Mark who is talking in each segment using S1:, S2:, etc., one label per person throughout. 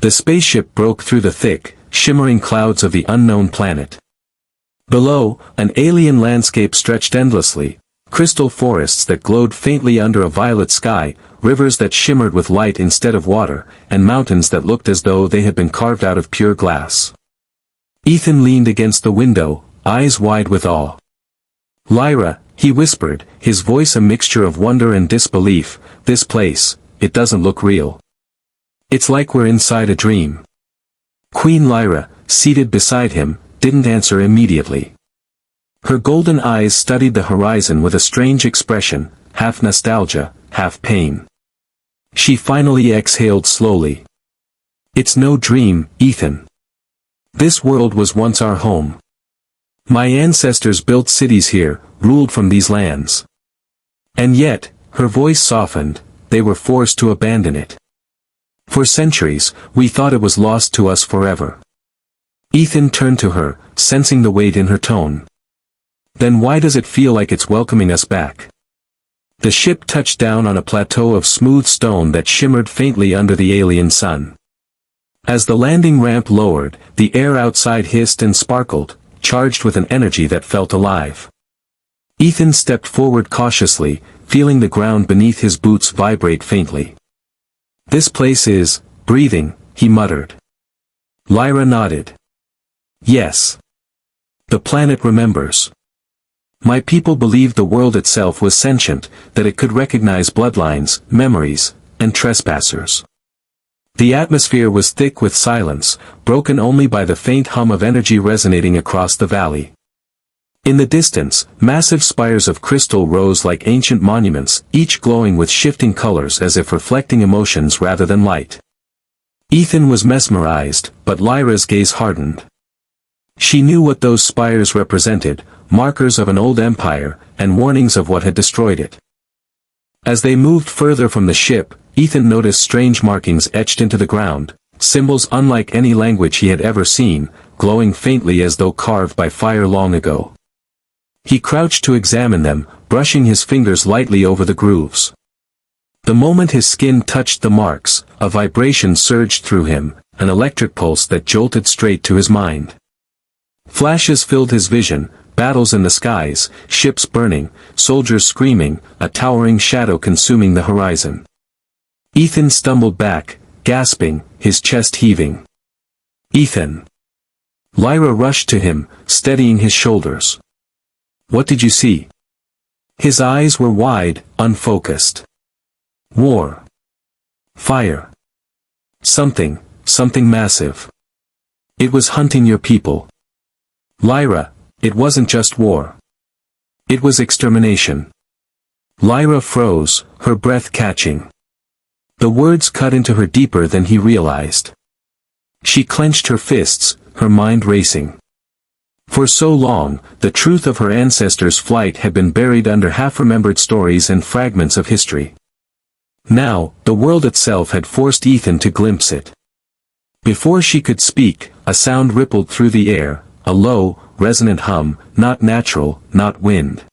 S1: The spaceship broke through the thick, shimmering clouds of the unknown planet. Below, an alien landscape stretched endlessly, crystal forests that glowed faintly under a violet sky, rivers that shimmered with light instead of water, and mountains that looked as though they had been carved out of pure glass. Ethan leaned against the window, eyes wide with awe. "Lyra," he whispered, his voice a mixture of wonder and disbelief, "this place, it doesn't look real. It's like we're inside a dream." Queen Lyra, seated beside him, didn't answer immediately. Her golden eyes studied the horizon with a strange expression, half nostalgia, half pain. She finally exhaled slowly. "It's no dream, Ethan. This world was once our home. My ancestors built cities here, ruled from these lands. And yet," her voice softened, "they were forced to abandon it. For centuries, we thought it was lost to us forever." Ethan turned to her, sensing the weight in her tone. "Then why does it feel like it's welcoming us back?" The ship touched down on a plateau of smooth stone that shimmered faintly under the alien sun. As the landing ramp lowered, the air outside hissed and sparkled, charged with an energy that felt alive. Ethan stepped forward cautiously, feeling the ground beneath his boots vibrate faintly. "This place is breathing," he muttered. Lyra nodded. "Yes. The planet remembers. My people believed the world itself was sentient, that it could recognize bloodlines, memories, and trespassers. The atmosphere was thick with silence, broken only by the faint hum of energy resonating across the valley. In the distance, massive spires of crystal rose like ancient monuments, each glowing with shifting colors as if reflecting emotions rather than light. Ethan was mesmerized, but Lyra's gaze hardened. She knew what those spires represented, markers of an old empire, and warnings of what had destroyed it. As they moved further from the ship, Ethan noticed strange markings etched into the ground, symbols unlike any language he had ever seen, glowing faintly as though carved by fire long ago. He crouched to examine them, brushing his fingers lightly over the grooves. The moment his skin touched the marks, a vibration surged through him, an electric pulse that jolted straight to his mind. Flashes filled his vision, battles in the skies, ships burning, soldiers screaming, a towering shadow consuming the horizon. Ethan stumbled back, gasping, his chest heaving. "Ethan!" Lyra rushed to him, steadying his shoulders. "What did you see?" His eyes were wide, unfocused. "War. Fire. Something massive. It was hunting your people." "Lyra, it wasn't just war. It was extermination." Lyra froze, her breath catching. The words cut into her deeper than he realized. She clenched her fists, her mind racing. For so long, the truth of her ancestors' flight had been buried under half-remembered stories and fragments of history. Now, the world itself had forced Ethan to glimpse it. Before she could speak, a sound rippled through the air, a low, resonant hum, not natural, not wind.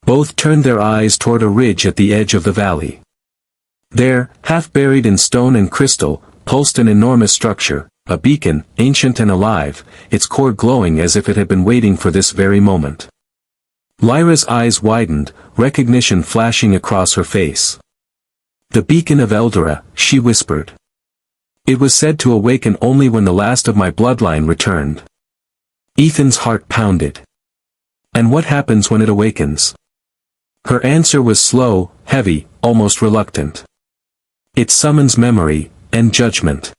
S1: Both turned their eyes toward a ridge at the edge of the valley. There, half buried in stone and crystal, pulsed an enormous structure, a beacon, ancient and alive, its core glowing as if it had been waiting for this very moment. Lyra's eyes widened, recognition flashing across her face. "The beacon of Eldora," she whispered. "It was said to awaken only when the last of my bloodline returned." Ethan's heart pounded. "And what happens when it awakens?" Her answer was slow, heavy, almost reluctant. "It summons memory, and judgment."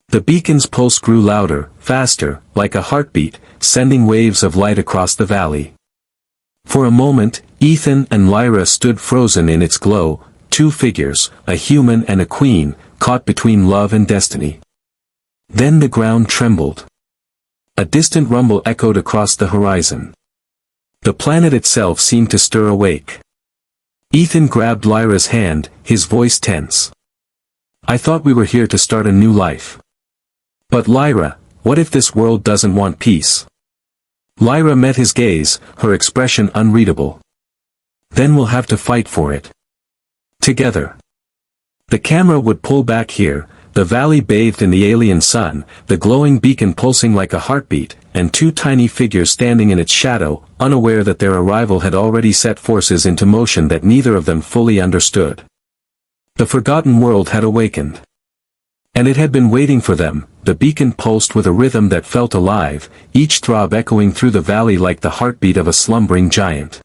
S1: The beacon's pulse grew louder, faster, like a heartbeat, sending waves of light across the valley. For a moment, Ethan and Lyra stood frozen in its glow, two figures, a human and a queen, caught between love and destiny. Then the ground trembled. A distant rumble echoed across the horizon. The planet itself seemed to stir awake. Ethan grabbed Lyra's hand, his voice tense. "I thought we were here to start a new life. But Lyra, what if this world doesn't want peace?" Lyra met his gaze, her expression unreadable. "Then we'll have to fight for it. Together." The camera would pull back here, the valley bathed in the alien sun, the glowing beacon pulsing like a heartbeat, and two tiny figures standing in its shadow, unaware that their arrival had already set forces into motion that neither of them fully understood. The forgotten world had awakened. And it had been waiting for them. The beacon pulsed with a rhythm that felt alive, each throb echoing through the valley like the heartbeat of a slumbering giant.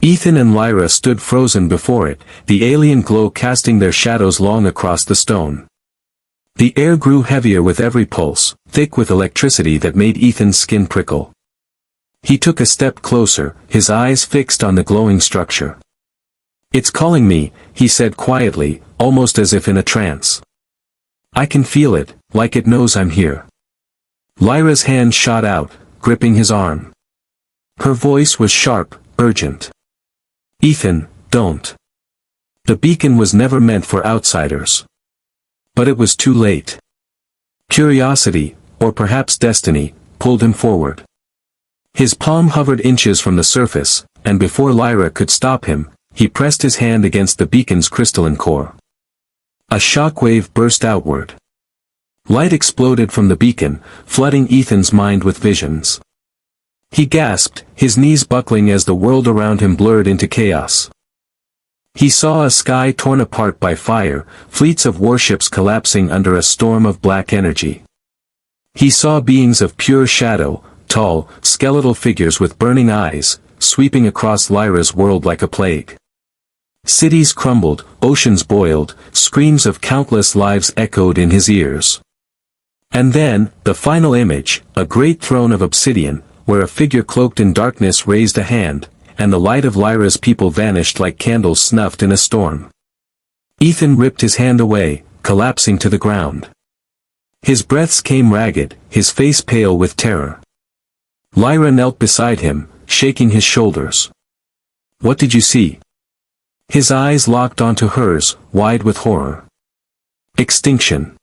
S1: Ethan and Lyra stood frozen before it, the alien glow casting their shadows long across the stone. The air grew heavier with every pulse, thick with electricity that made Ethan's skin prickle. He took a step closer, his eyes fixed on the glowing structure. "It's calling me," he said quietly, almost as if in a trance. "I can feel it, like it knows I'm here." Lyra's hand shot out, gripping his arm. Her voice was sharp, urgent. "Ethan, don't." The beacon was never meant for outsiders. But it was too late. Curiosity, or perhaps destiny, pulled him forward. His palm hovered inches from the surface, and before Lyra could stop him, he pressed his hand against the beacon's crystalline core. A shockwave burst outward. Light exploded from the beacon, flooding Ethan's mind with visions. He gasped, his knees buckling as the world around him blurred into chaos. He saw a sky torn apart by fire, fleets of warships collapsing under a storm of black energy. He saw beings of pure shadow, tall, skeletal figures with burning eyes, sweeping across Lyra's world like a plague. Cities crumbled, oceans boiled, screams of countless lives echoed in his ears. And then, the final image, a great throne of obsidian, where a figure cloaked in darkness raised a hand, and the light of Lyra's people vanished like candles snuffed in a storm. Ethan ripped his hand away, collapsing to the ground. His breaths came ragged, his face pale with terror. Lyra knelt beside him, shaking his shoulders. "What did you see?" His eyes locked onto hers, wide with horror. "Extinction.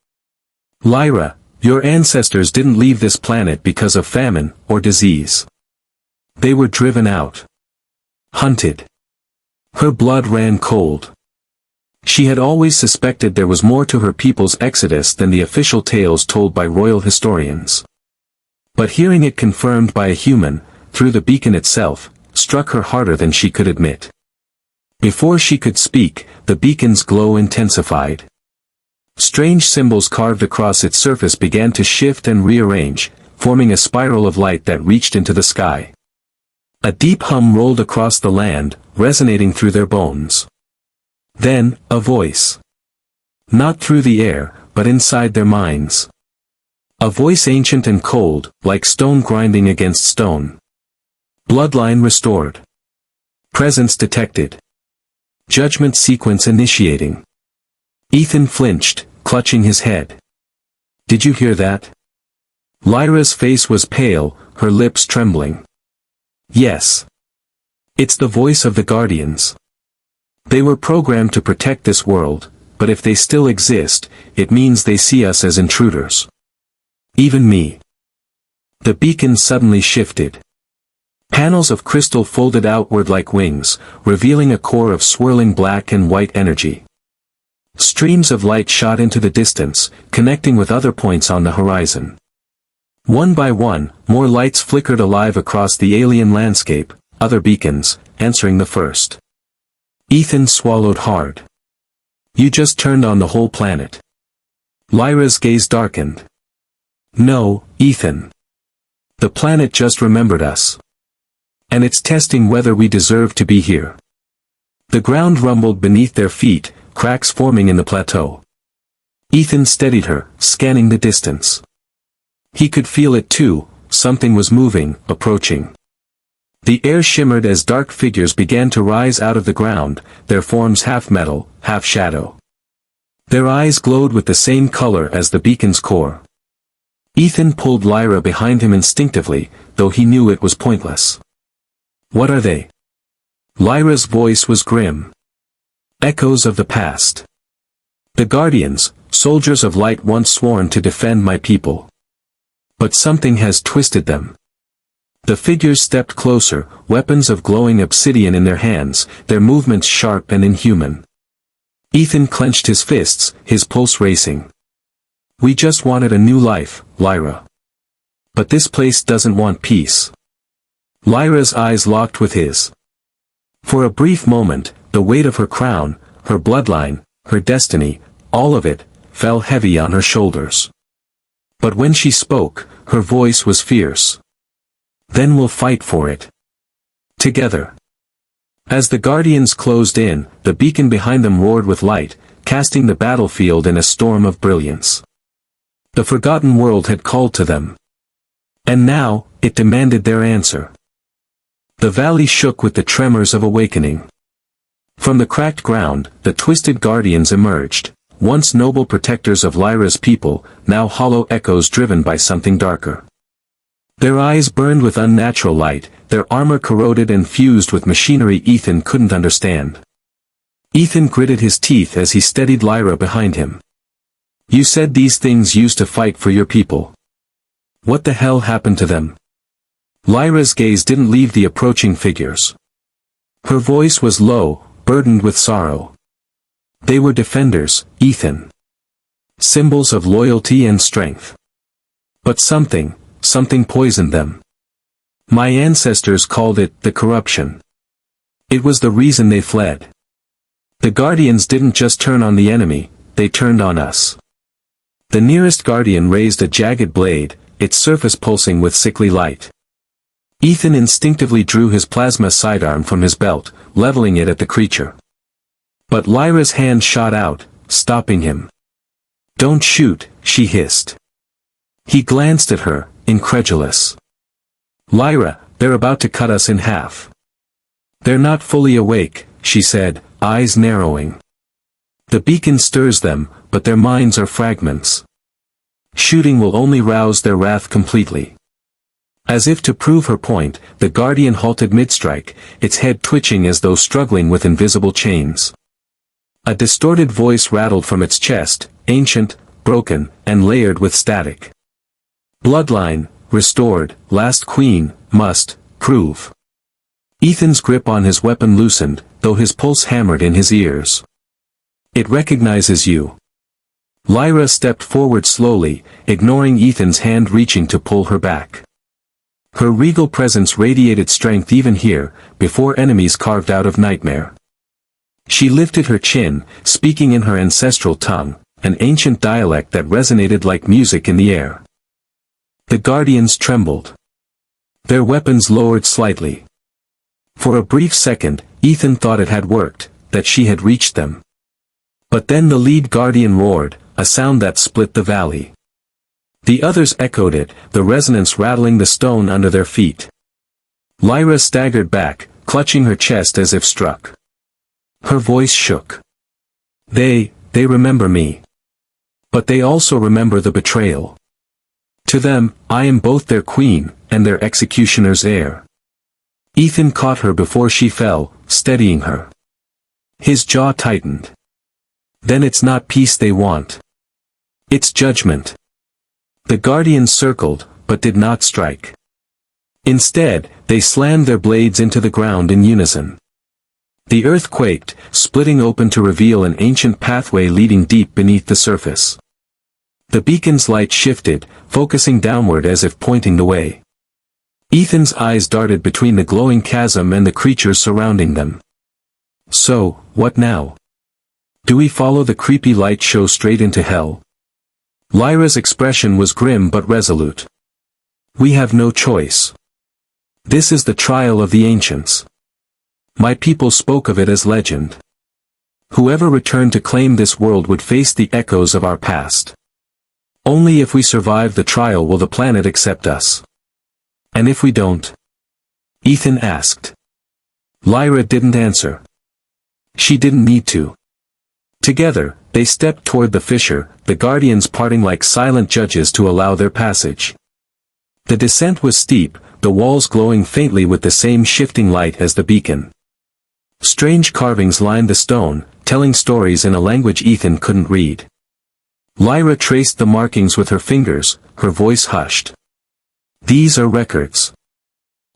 S1: Lyra, your ancestors didn't leave this planet because of famine or disease. They were driven out. Hunted." Her blood ran cold. She had always suspected there was more to her people's exodus than the official tales told by royal historians. But hearing it confirmed by a human, through the beacon itself, struck her harder than she could admit. Before she could speak, the beacon's glow intensified. Strange symbols carved across its surface began to shift and rearrange, forming a spiral of light that reached into the sky. A deep hum rolled across the land, resonating through their bones. Then, a voice. Not through the air, but inside their minds. A voice ancient and cold, like stone grinding against stone. Bloodline restored. Presence detected. Judgment sequence initiating. Ethan flinched, clutching his head. "Did you hear that?" Lyra's face was pale, her lips trembling. "Yes. It's the voice of the Guardians. They were programmed to protect this world, but if they still exist, it means they see us as intruders. Even me." The beacon suddenly shifted. Panels of crystal folded outward like wings, revealing a core of swirling black and white energy. Streams of light shot into the distance, connecting with other points on the horizon. One by one, more lights flickered alive across the alien landscape, other beacons, answering the first. Ethan swallowed hard. "You just turned on the whole planet." Lyra's gaze darkened. "No, Ethan. The planet just remembered us. And it's testing whether we deserve to be here." The ground rumbled beneath their feet, cracks forming in the plateau. Ethan steadied her, scanning the distance. He could feel it too, something was moving, approaching. The air shimmered as dark figures began to rise out of the ground, their forms half metal, half shadow. Their eyes glowed with the same color as the beacon's core. Ethan pulled Lyra behind him instinctively, though he knew it was pointless. "What are they?" Lyra's voice was grim. "Echoes of the past. The Guardians, soldiers of light once sworn to defend my people. But something has twisted them." The figures stepped closer, weapons of glowing obsidian in their hands, their movements sharp and inhuman. Ethan clenched his fists, his pulse racing. We just wanted a new life, Lyra. But this place doesn't want peace. Lyra's eyes locked with his. For a brief moment, the weight of her crown, her bloodline, her destiny, all of it, fell heavy on her shoulders. But when she spoke, her voice was fierce. Then we'll fight for it. Together. As the Guardians closed in, the beacon behind them roared with light, casting the battlefield in a storm of brilliance. The forgotten world had called to them. And now, it demanded their answer. The valley shook with the tremors of awakening. From the cracked ground, the twisted Guardians emerged, once noble protectors of Lyra's people, now hollow echoes driven by something darker. Their eyes burned with unnatural light, their armor corroded and fused with machinery Ethan couldn't understand. Ethan gritted his teeth as he steadied Lyra behind him. You said these things used to fight for your people. What the hell happened to them? Lyra's gaze didn't leave the approaching figures. Her voice was low, burdened with sorrow. They were defenders, Ethan. Symbols of loyalty and strength. But something poisoned them. My ancestors called it the corruption. It was the reason they fled. The Guardians didn't just turn on the enemy, they turned on us. The nearest Guardian raised a jagged blade, its surface pulsing with sickly light. Ethan instinctively drew his plasma sidearm from his belt, leveling it at the creature. But Lyra's hand shot out, stopping him. Don't shoot, she hissed. He glanced at her, incredulous. Lyra, they're about to cut us in half. They're not fully awake, she said, eyes narrowing. The beacon stirs them, but their minds are fragments. Shooting will only rouse their wrath completely. As if to prove her point, the Guardian halted mid-strike, its head twitching as though struggling with invisible chains. A distorted voice rattled from its chest, ancient, broken, and layered with static. Bloodline, restored, last queen, must, prove. Ethan's grip on his weapon loosened, though his pulse hammered in his ears. It recognizes you. Lyra stepped forward slowly, ignoring Ethan's hand reaching to pull her back. Her regal presence radiated strength even here, before enemies carved out of nightmare. She lifted her chin, speaking in her ancestral tongue, an ancient dialect that resonated like music in the air. The Guardians trembled. Their weapons lowered slightly. For a brief second, Ethan thought it had worked, that she had reached them. But then the lead Guardian roared, a sound that split the valley. The others echoed it, the resonance rattling the stone under their feet. Lyra staggered back, clutching her chest as if struck. Her voice shook. They remember me. But they also remember the betrayal. To them, I am both their queen, and their executioner's heir. Ethan caught her before she fell, steadying her. His jaw tightened. Then it's not peace they want. It's judgment. The Guardians circled, but did not strike. Instead, they slammed their blades into the ground in unison. The earth quaked, splitting open to reveal an ancient pathway leading deep beneath the surface. The beacon's light shifted, focusing downward as if pointing the way. Ethan's eyes darted between the glowing chasm and the creatures surrounding them. So, what now? Do we follow the creepy light show straight into hell? Lyra's expression was grim but resolute. We have no choice. This is the trial of the ancients. My people spoke of it as legend. Whoever returned to claim this world would face the echoes of our past. Only if we survive the trial will the planet accept us. And if we don't? Ethan asked. Lyra didn't answer. She didn't need to. Together, they stepped toward the fissure, the Guardians parting like silent judges to allow their passage. The descent was steep, the walls glowing faintly with the same shifting light as the beacon. Strange carvings lined the stone, telling stories in a language Ethan couldn't read. Lyra traced the markings with her fingers, her voice hushed. These are records.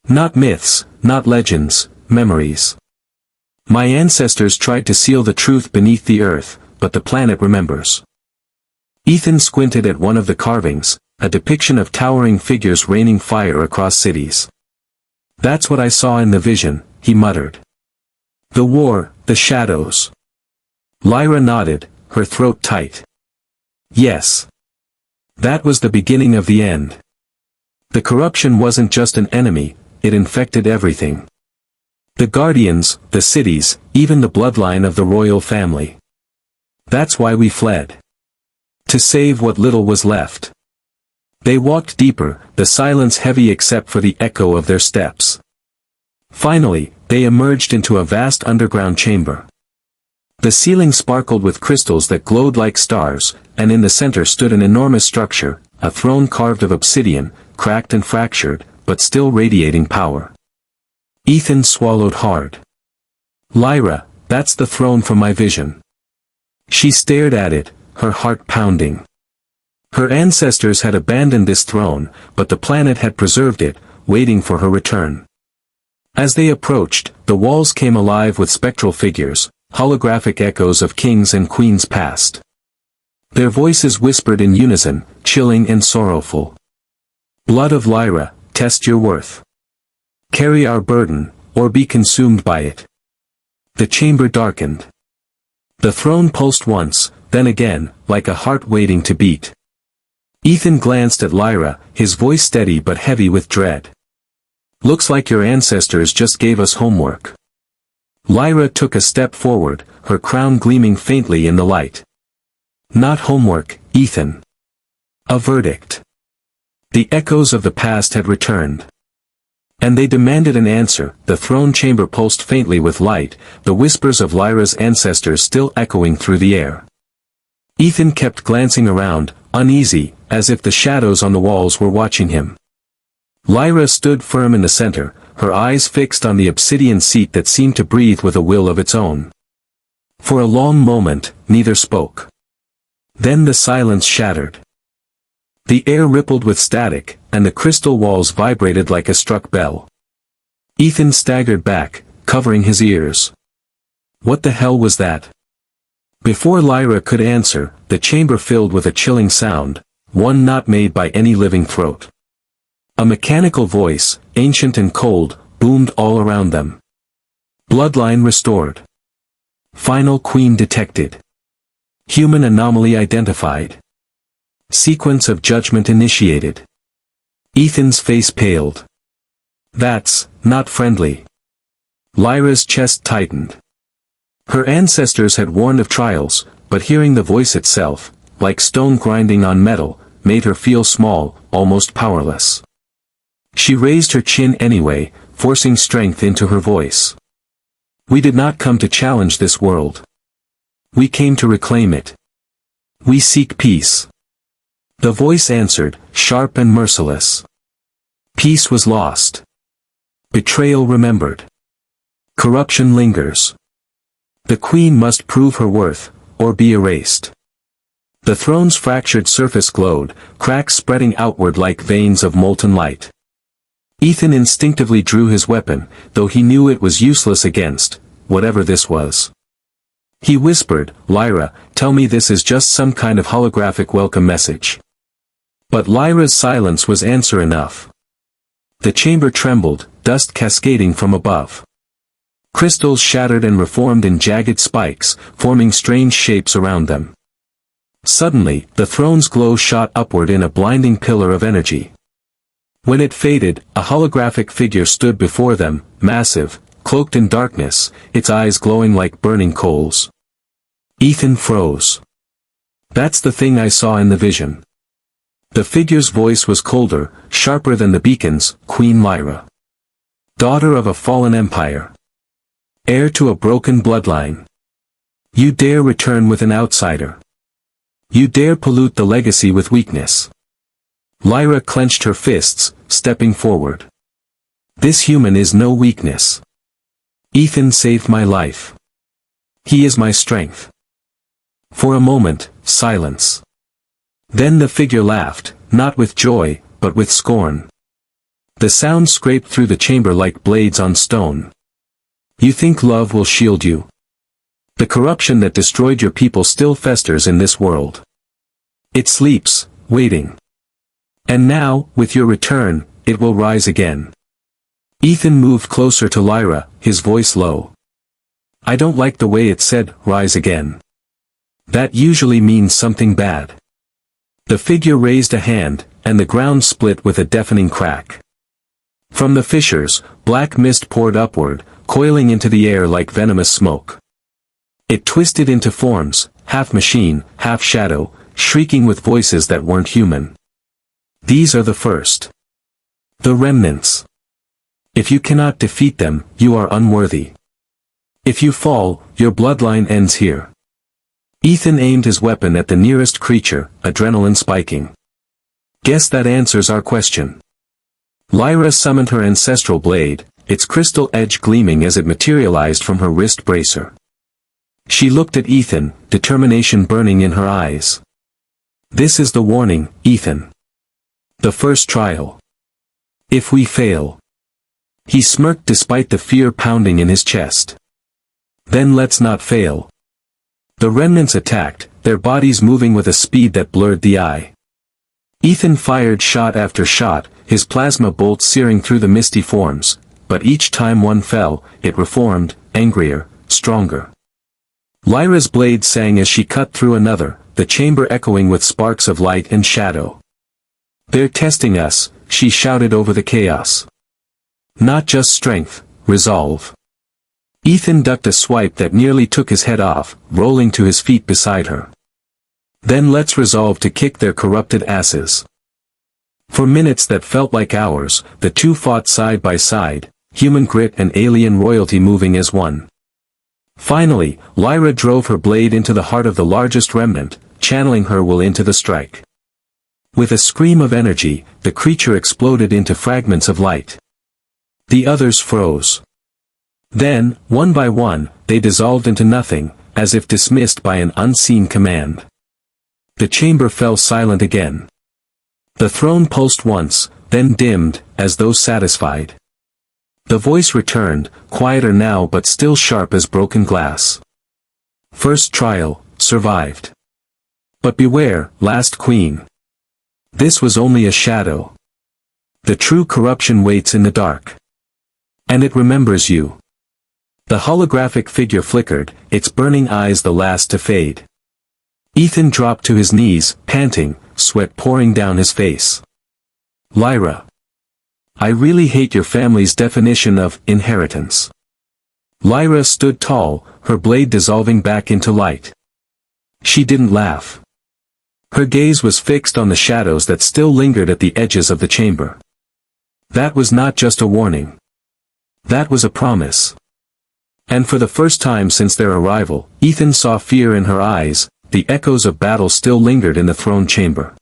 S1: Not myths, not legends, memories. My ancestors tried to seal the truth beneath the earth, but the planet remembers. Ethan squinted at one of the carvings, a depiction of towering figures raining fire across cities. "That's what I saw in the vision," he muttered. "The war, the shadows." Lyra nodded, her throat tight. "Yes. That was the beginning of the end. The corruption wasn't just an enemy, it infected everything. The guardians, the cities, even the bloodline of the royal family. That's why we fled. To save what little was left." They walked deeper, the silence heavy except for the echo of their steps. Finally, they emerged into a vast underground chamber. The ceiling sparkled with crystals that glowed like stars, and in the center stood an enormous structure, a throne carved of obsidian, cracked and fractured, but still radiating power. Ethan swallowed hard. "Lyra, that's the throne from my vision." She stared at it, her heart pounding. Her ancestors had abandoned this throne, but the planet had preserved it, waiting for her return. As they approached, the walls came alive with spectral figures, holographic echoes of kings and queens past. Their voices whispered in unison, chilling and sorrowful. "Blood of Lyra, test your worth. Carry our burden, or be consumed by it." The chamber darkened. The throne pulsed once, then again, like a heart waiting to beat. Ethan glanced at Lyra, his voice steady but heavy with dread. "Looks like your ancestors just gave us homework." Lyra took a step forward, her crown gleaming faintly in the light. "Not homework, Ethan. A verdict." The echoes of the past had returned. And they demanded an answer. The throne chamber pulsed faintly with light, the whispers of Lyra's ancestors still echoing through the air. Ethan kept glancing around, uneasy, as if the shadows on the walls were watching him. Lyra stood firm in the center, her eyes fixed on the obsidian seat that seemed to breathe with a will of its own. For a long moment, neither spoke. Then the silence shattered. The air rippled with static, and the crystal walls vibrated like a struck bell. Ethan staggered back, covering his ears. What the hell was that? Before Lyra could answer, the chamber filled with a chilling sound, one not made by any living throat. A mechanical voice, ancient and cold, boomed all around them. "Bloodline restored. Final queen detected. Human anomaly identified. Sequence of judgment initiated." Ethan's face paled. "That's not friendly." Lyra's chest tightened. Her ancestors had warned of trials, but hearing the voice itself, like stone grinding on metal, made her feel small, almost powerless. She raised her chin anyway, forcing strength into her voice. "We did not come to challenge this world. We came to reclaim it. We seek peace." The voice answered, sharp and merciless. Peace was lost. Betrayal remembered. Corruption lingers. The queen must prove her worth, or be erased. The throne's fractured surface glowed, cracks spreading outward like veins of molten light. Ethan instinctively drew his weapon, though he knew it was useless against whatever this was. He whispered, "Lyra, tell me this is just some kind of holographic welcome message." But Lyra's silence was answer enough. The chamber trembled, dust cascading from above. Crystals shattered and reformed in jagged spikes, forming strange shapes around them. Suddenly, the throne's glow shot upward in a blinding pillar of energy. When it faded, a holographic figure stood before them, massive, cloaked in darkness, its eyes glowing like burning coals. Ethan froze. "That's the thing I saw in the vision." The figure's voice was colder, sharper than the beacon's, "Queen Lyra. Daughter of a fallen empire. Heir to a broken bloodline. You dare return with an outsider. You dare pollute the legacy with weakness." Lyra clenched her fists, stepping forward. "This human is no weakness. Ethan saved my life. He is my strength." For a moment, silence. Then the figure laughed, not with joy, but with scorn. The sound scraped through the chamber like blades on stone. "You think love will shield you? The corruption that destroyed your people still festers in this world. It sleeps, waiting. And now, with your return, it will rise again. Ethan moved closer to Lyra, his voice low. I don't like the way it said, rise again. That usually means something bad. The figure raised a hand, and the ground split with a deafening crack. From the fissures, black mist poured upward, coiling into the air like venomous smoke. It twisted into forms, half machine, half shadow, shrieking with voices that weren't human. These are the first. The remnants. If you cannot defeat them, you are unworthy. If you fall, your bloodline ends here. Ethan aimed his weapon at the nearest creature, adrenaline spiking. Guess that answers our question. Lyra summoned her ancestral blade, its crystal edge gleaming as it materialized from her wrist bracer. She looked at Ethan, determination burning in her eyes. This is the warning, Ethan. The first trial. If we fail. He smirked despite the fear pounding in his chest. Then let's not fail. The remnants attacked, their bodies moving with a speed that blurred the eye. Ethan fired shot after shot, his plasma bolts searing through the misty forms, but each time one fell, it reformed, angrier, stronger. Lyra's blade sang as she cut through another, the chamber echoing with sparks of light and shadow. They're testing us, she shouted over the chaos. Not just strength, resolve. Ethan ducked a swipe that nearly took his head off, rolling to his feet beside her. Then let's resolve to kick their corrupted asses. For minutes that felt like hours, the two fought side by side, human grit and alien royalty moving as one. Finally, Lyra drove her blade into the heart of the largest remnant, channeling her will into the strike. With a scream of energy, the creature exploded into fragments of light. The others froze. Then, one by one, they dissolved into nothing, as if dismissed by an unseen command. The chamber fell silent again. The throne pulsed once, then dimmed, as though satisfied. The voice returned, quieter now but still sharp as broken glass. First trial, survived. But beware, last queen. This was only a shadow. The true corruption waits in the dark. And it remembers you. The holographic figure flickered, its burning eyes the last to fade. Ethan dropped to his knees, panting, sweat pouring down his face. Lyra. I really hate your family's definition of inheritance. Lyra stood tall, her blade dissolving back into light. She didn't laugh. Her gaze was fixed on the shadows that still lingered at the edges of the chamber. That was not just a warning. That was a promise. And for the first time since their arrival, Ethan saw fear in her eyes, the echoes of battle still lingered in the throne chamber.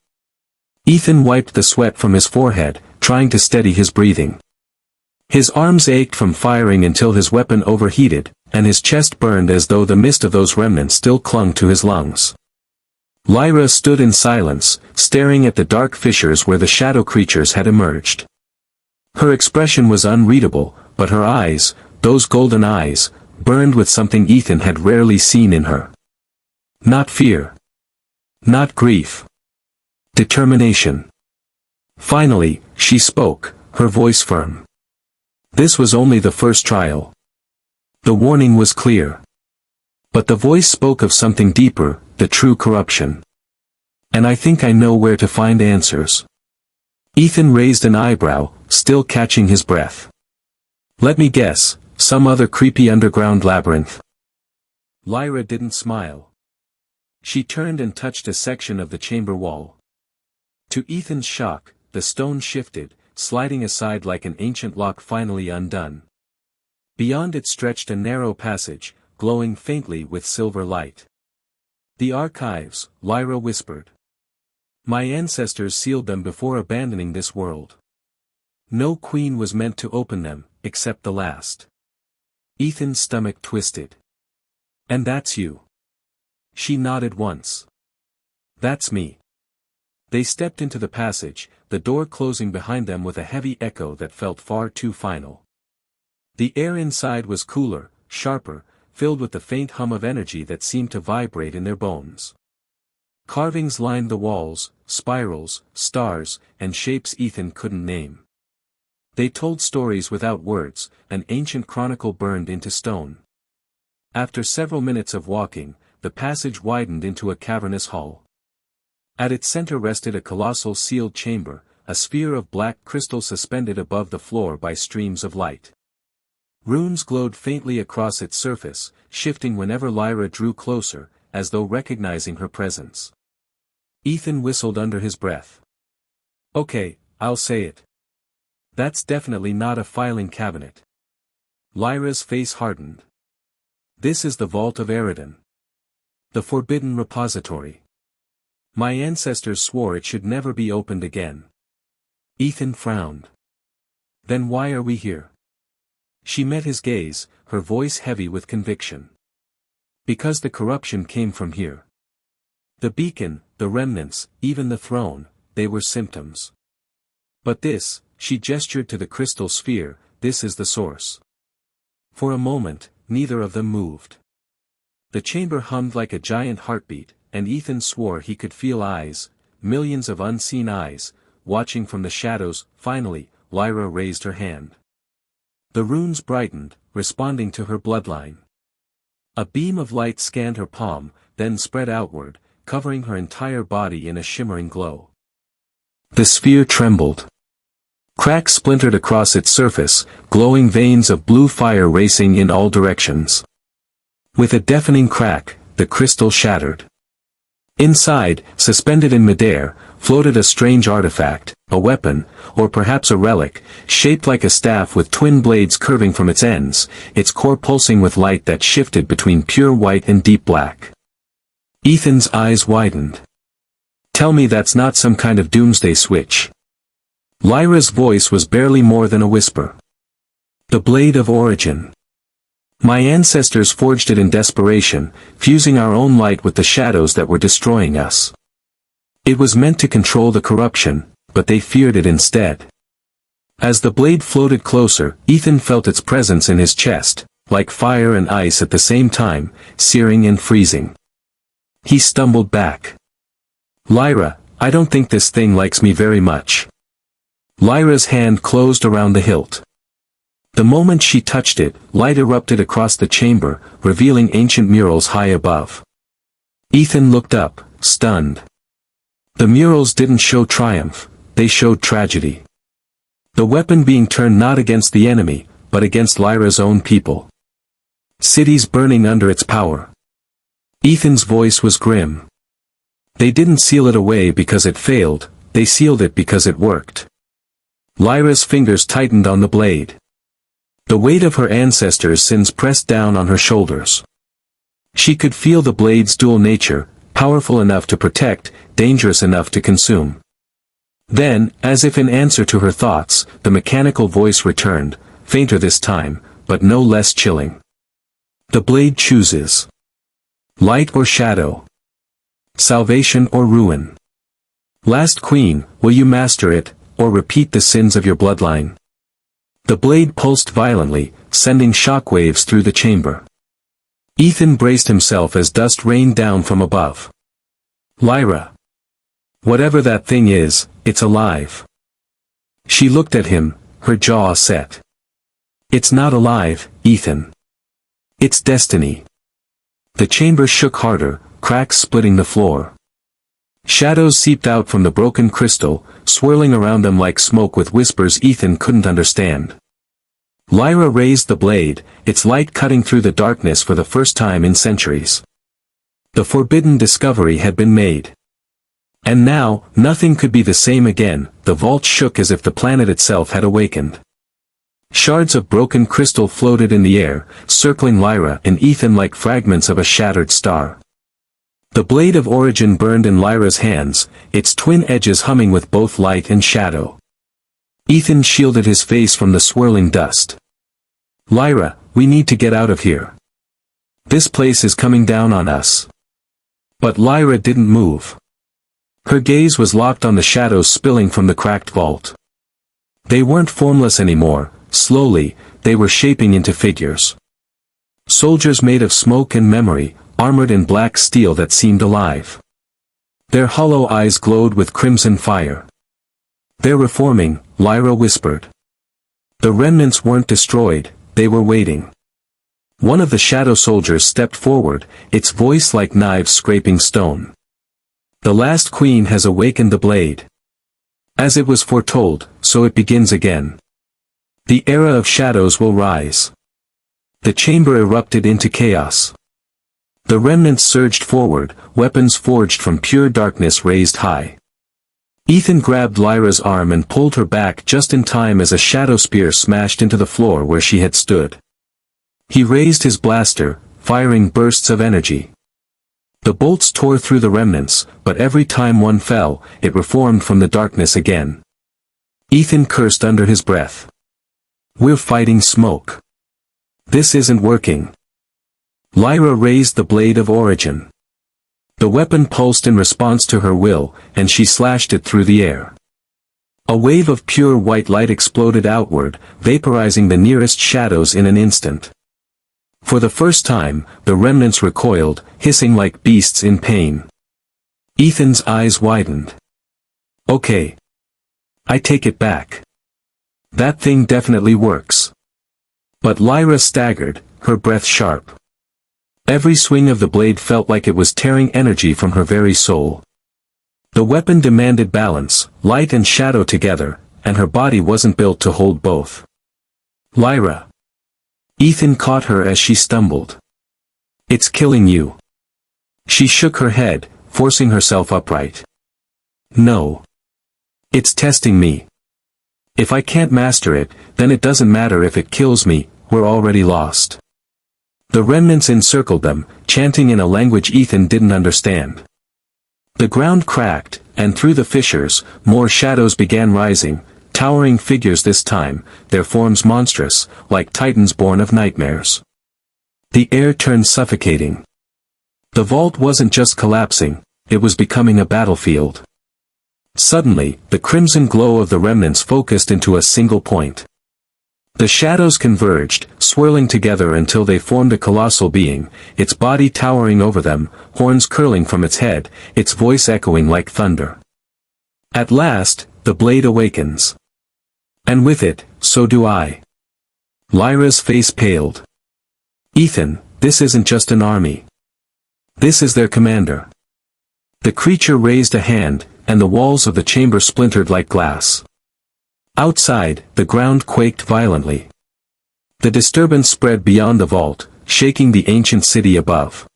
S1: Ethan wiped the sweat from his forehead, trying to steady his breathing. His arms ached from firing until his weapon overheated, and his chest burned as though the mist of those remnants still clung to his lungs. Lyra stood in silence, staring at the dark fissures where the shadow creatures had emerged. Her expression was unreadable, but her eyes, those golden eyes, burned with something Ethan had rarely seen in her. Not fear. Not grief. Determination. Finally, she spoke, her voice firm. This was only the first trial. The warning was clear. But the voice spoke of something deeper, the true corruption. And I think I know where to find answers. Ethan raised an eyebrow, still catching his breath. Let me guess, some other creepy underground labyrinth. Lyra didn't smile. She turned and touched a section of the chamber wall. To Ethan's shock, the stone shifted, sliding aside like an ancient lock finally undone. Beyond it stretched a narrow passage, glowing faintly with silver light. The archives, Lyra whispered. My ancestors sealed them before abandoning this world. No queen was meant to open them, except the last. Ethan's stomach twisted. And that's you. She nodded once. That's me. They stepped into the passage, the door closing behind them with a heavy echo that felt far too final. The air inside was cooler, sharper, filled with the faint hum of energy that seemed to vibrate in their bones. Carvings lined the walls, spirals, stars, and shapes Ethan couldn't name. They told stories without words, an ancient chronicle burned into stone. After several minutes of walking, the passage widened into a cavernous hall. At its center rested a colossal sealed chamber, a sphere of black crystal suspended above the floor by streams of light. Runes glowed faintly across its surface, shifting whenever Lyra drew closer, as though recognizing her presence. Ethan whistled under his breath. Okay, I'll say it. That's definitely not a filing cabinet. Lyra's face hardened. This is the Vault of Eridan. The Forbidden Repository. My ancestors swore it should never be opened again. Ethan frowned. Then why are we here? She met his gaze, her voice heavy with conviction. Because the corruption came from here. The beacon, the remnants, even the throne, they were symptoms. But this, she gestured to the crystal sphere, this is the source. For a moment, neither of them moved. The chamber hummed like a giant heartbeat, and Ethan swore he could feel eyes, millions of unseen eyes, watching from the shadows. Finally, Lyra raised her hand. The runes brightened, responding to her bloodline. A beam of light scanned her palm, then spread outward, covering her entire body in a shimmering glow. The sphere trembled. Cracks splintered across its surface, glowing veins of blue fire racing in all directions. With a deafening crack, the crystal shattered. Inside, suspended in midair, floated a strange artifact, a weapon, or perhaps a relic, shaped like a staff with twin blades curving from its ends, its core pulsing with light that shifted between pure white and deep black. Ethan's eyes widened. Tell me that's not some kind of doomsday switch. Lyra's voice was barely more than a whisper. The Blade of Origin. My ancestors forged it in desperation, fusing our own light with the shadows that were destroying us. It was meant to control the corruption, but they feared it instead. As the blade floated closer, Ethan felt its presence in his chest, like fire and ice at the same time, searing and freezing. He stumbled back. Lyra, I don't think this thing likes me very much. Lyra's hand closed around the hilt. The moment she touched it, light erupted across the chamber, revealing ancient murals high above. Ethan looked up, stunned. The murals didn't show triumph, they showed tragedy. The weapon being turned not against the enemy, but against Lyra's own people. Cities burning under its power. Ethan's voice was grim. They didn't seal it away because it failed, they sealed it because it worked. Lyra's fingers tightened on the blade. The weight of her ancestors' sins pressed down on her shoulders. She could feel the blade's dual nature, powerful enough to protect, dangerous enough to consume. Then, as if in answer to her thoughts, the mechanical voice returned, fainter this time, but no less chilling. The blade chooses. Light or shadow. Salvation or ruin. Last queen, will you master it, or repeat the sins of your bloodline? The blade pulsed violently, sending shockwaves through the chamber. Ethan braced himself as dust rained down from above. Lyra. Whatever that thing is, it's alive. She looked at him, her jaw set. It's not alive, Ethan. It's destiny. The chamber shook harder, cracks splitting the floor. Shadows seeped out from the broken crystal, swirling around them like smoke with whispers Ethan couldn't understand. Lyra raised the blade, its light cutting through the darkness for the first time in centuries. The forbidden discovery had been made. And now, nothing could be the same again. The vault shook as if the planet itself had awakened. Shards of broken crystal floated in the air, circling Lyra and Ethan like fragments of a shattered star. The Blade of Origin burned in Lyra's hands, its twin edges humming with both light and shadow. Ethan shielded his face from the swirling dust. Lyra, we need to get out of here. This place is coming down on us. But Lyra didn't move. Her gaze was locked on the shadows spilling from the cracked vault. They weren't formless anymore, slowly, they were shaping into figures. Soldiers made of smoke and memory, armored in black steel that seemed alive. Their hollow eyes glowed with crimson fire. "They're reforming," Lyra whispered. "The remnants weren't destroyed, they were waiting." One of the shadow soldiers stepped forward, its voice like knives scraping stone. "The last queen has awakened the blade. As it was foretold, so it begins again. The era of shadows will rise." The chamber erupted into chaos. The remnants surged forward, weapons forged from pure darkness raised high. Ethan grabbed Lyra's arm and pulled her back just in time as a shadow spear smashed into the floor where she had stood. He raised his blaster, firing bursts of energy. The bolts tore through the remnants, but every time one fell, it reformed from the darkness again. Ethan cursed under his breath. "We're fighting smoke. This isn't working." Lyra raised the blade of origin. The weapon pulsed in response to her will, and she slashed it through the air. A wave of pure white light exploded outward, vaporizing the nearest shadows in an instant. For the first time, the remnants recoiled, hissing like beasts in pain. Ethan's eyes widened. "Okay. I take it back. That thing definitely works." But Lyra staggered, her breath sharp. Every swing of the blade felt like it was tearing energy from her very soul. The weapon demanded balance, light and shadow together, and her body wasn't built to hold both. "Lyra." Ethan caught her as she stumbled. "It's killing you." She shook her head, forcing herself upright. "No. It's testing me. If I can't master it, then it doesn't matter if it kills me, we're already lost." The remnants encircled them, chanting in a language Ethan didn't understand. The ground cracked, and through the fissures, more shadows began rising, towering figures this time, their forms monstrous, like titans born of nightmares. The air turned suffocating. The vault wasn't just collapsing, it was becoming a battlefield. Suddenly, the crimson glow of the remnants focused into a single point. The shadows converged, swirling together until they formed a colossal being, its body towering over them, horns curling from its head, its voice echoing like thunder. "At last, the blade awakens. And with it, so do I." Lyra's face paled. "Ethan, this isn't just an army. This is their commander." The creature raised a hand, and the walls of the chamber splintered like glass. Outside, the ground quaked violently. The disturbance spread beyond the vault, shaking the ancient city above.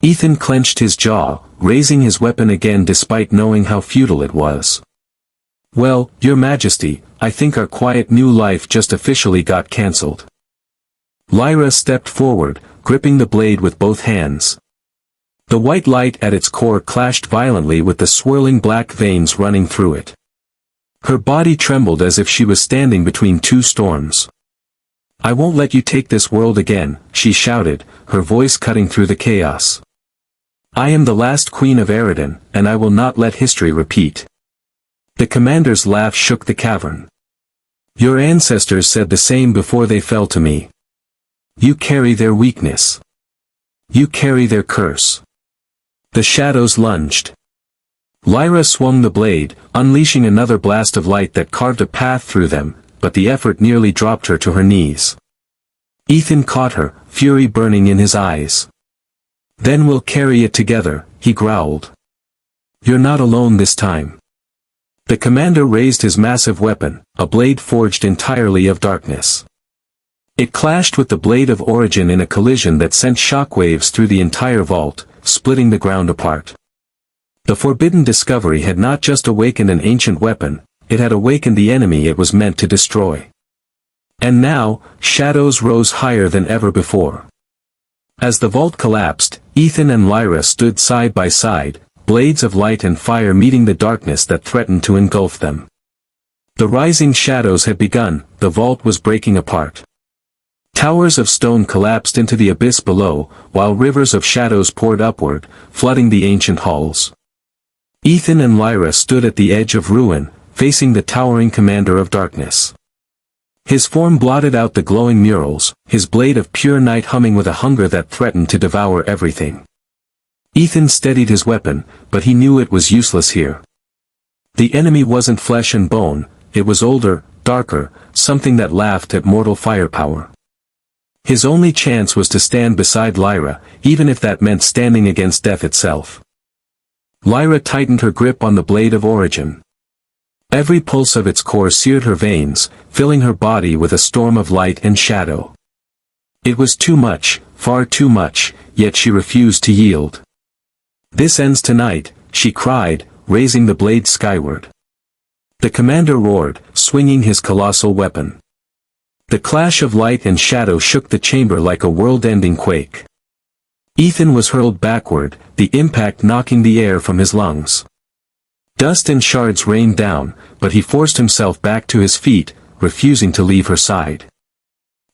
S1: Ethan clenched his jaw, raising his weapon again despite knowing how futile it was. "Well, Your Majesty, I think our quiet new life just officially got cancelled." Lyra stepped forward, gripping the blade with both hands. The white light at its core clashed violently with the swirling black veins running through it. Her body trembled as if she was standing between two storms. "I won't let you take this world again," she shouted, her voice cutting through the chaos. "I am the last queen of Eridan, and I will not let history repeat." The commander's laugh shook the cavern. "Your ancestors said the same before they fell to me. You carry their weakness. You carry their curse." The shadows lunged. Lyra swung the blade, unleashing another blast of light that carved a path through them, but the effort nearly dropped her to her knees. Ethan caught her, fury burning in his eyes. "Then we'll carry it together," he growled. "You're not alone this time." The commander raised his massive weapon, a blade forged entirely of darkness. It clashed with the blade of origin in a collision that sent shockwaves through the entire vault, splitting the ground apart. The forbidden discovery had not just awakened an ancient weapon, it had awakened the enemy it was meant to destroy. And now, shadows rose higher than ever before. As the vault collapsed, Ethan and Lyra stood side by side, blades of light and fire meeting the darkness that threatened to engulf them. The rising shadows had begun, the vault was breaking apart. Towers of stone collapsed into the abyss below, while rivers of shadows poured upward, flooding the ancient halls. Ethan and Lyra stood at the edge of ruin, facing the towering commander of darkness. His form blotted out the glowing murals, his blade of pure night humming with a hunger that threatened to devour everything. Ethan steadied his weapon, but he knew it was useless here. The enemy wasn't flesh and bone, it was older, darker, something that laughed at mortal firepower. His only chance was to stand beside Lyra, even if that meant standing against death itself. Lyra tightened her grip on the blade of origin. Every pulse of its core seared her veins, filling her body with a storm of light and shadow. It was too much, far too much, yet she refused to yield. "This ends tonight," she cried, raising the blade skyward. The commander roared, swinging his colossal weapon. The clash of light and shadow shook the chamber like a world-ending quake. Ethan was hurled backward, the impact knocking the air from his lungs. Dust and shards rained down, but he forced himself back to his feet, refusing to leave her side.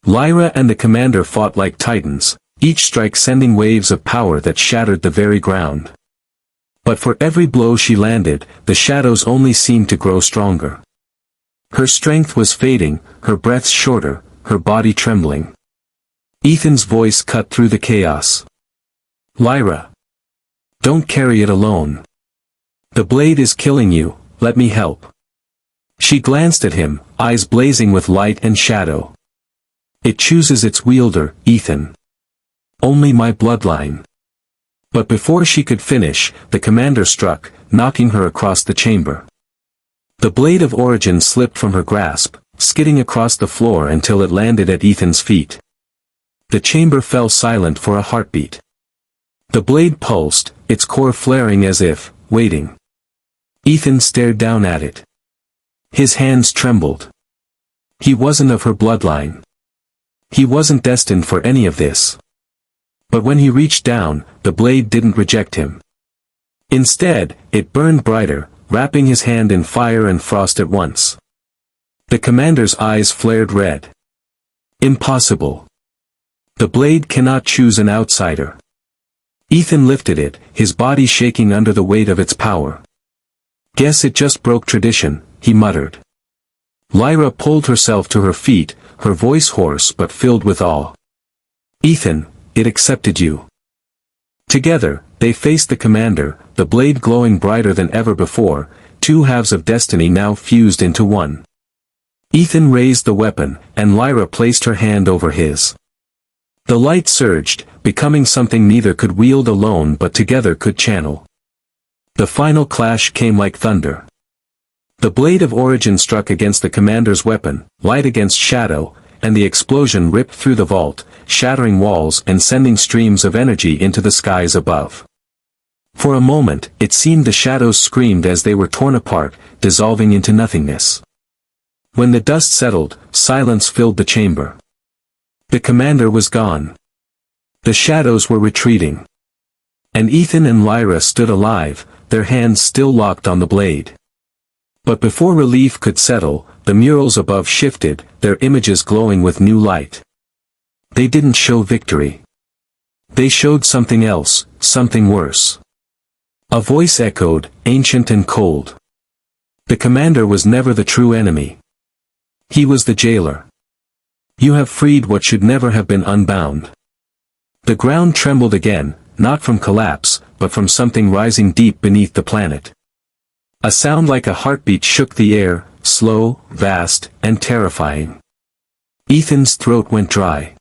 S1: Lyra and the commander fought like titans, each strike sending waves of power that shattered the very ground. But for every blow she landed, the shadows only seemed to grow stronger. Her strength was fading, her breath shorter, her body trembling. Ethan's voice cut through the chaos. "Lyra! Don't carry it alone. The blade is killing you, let me help." She glanced at him, eyes blazing with light and shadow. "It chooses its wielder, Ethan. Only my bloodline." But before she could finish, the commander struck, knocking her across the chamber. The blade of origin slipped from her grasp, skidding across the floor until it landed at Ethan's feet. The chamber fell silent for a heartbeat. The blade pulsed, its core flaring as if, waiting. Ethan stared down at it. His hands trembled. He wasn't of her bloodline. He wasn't destined for any of this. But when he reached down, the blade didn't reject him. Instead, it burned brighter, wrapping his hand in fire and frost at once. The commander's eyes flared red. Impossible. The blade cannot choose an outsider. Ethan lifted it, his body shaking under the weight of its power. "Guess it just broke tradition," he muttered. Lyra pulled herself to her feet, her voice hoarse but filled with awe. "Ethan, it accepted you." Together, they faced the commander, the blade glowing brighter than ever before, two halves of destiny now fused into one. Ethan raised the weapon, and Lyra placed her hand over his. The light surged, becoming something neither could wield alone but together could channel. The final clash came like thunder. The blade of origin struck against the commander's weapon, light against shadow, and the explosion ripped through the vault, shattering walls and sending streams of energy into the skies above. For a moment, it seemed the shadows screamed as they were torn apart, dissolving into nothingness. When the dust settled, silence filled the chamber. The commander was gone. The shadows were retreating. And Ethan and Lyra stood alive, their hands still locked on the blade. But before relief could settle, the murals above shifted, their images glowing with new light. They didn't show victory. They showed something else, something worse. A voice echoed, ancient and cold. The commander was never the true enemy. He was the jailer. "You have freed what should never have been unbound." The ground trembled again, not from collapse, but from something rising deep beneath the planet. A sound like a heartbeat shook the air, slow, vast, and terrifying. Ethan's throat went dry.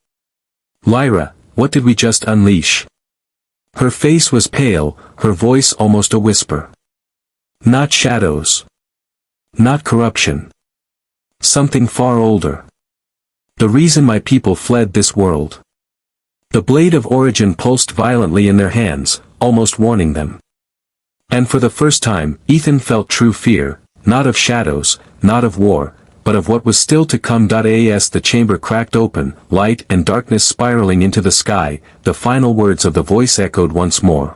S1: "Lyra, what did we just unleash?" Her face was pale, her voice almost a whisper. "Not shadows. Not corruption. Something far older. The reason my people fled this world." The blade of origin pulsed violently in their hands, almost warning them. And for the first time, Ethan felt true fear, not of shadows, not of war, but of what was still to come. As the chamber cracked open, light and darkness spiraling into the sky, the final words of the voice echoed once more.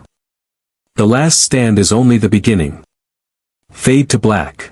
S1: "The last stand is only the beginning." Fade to black.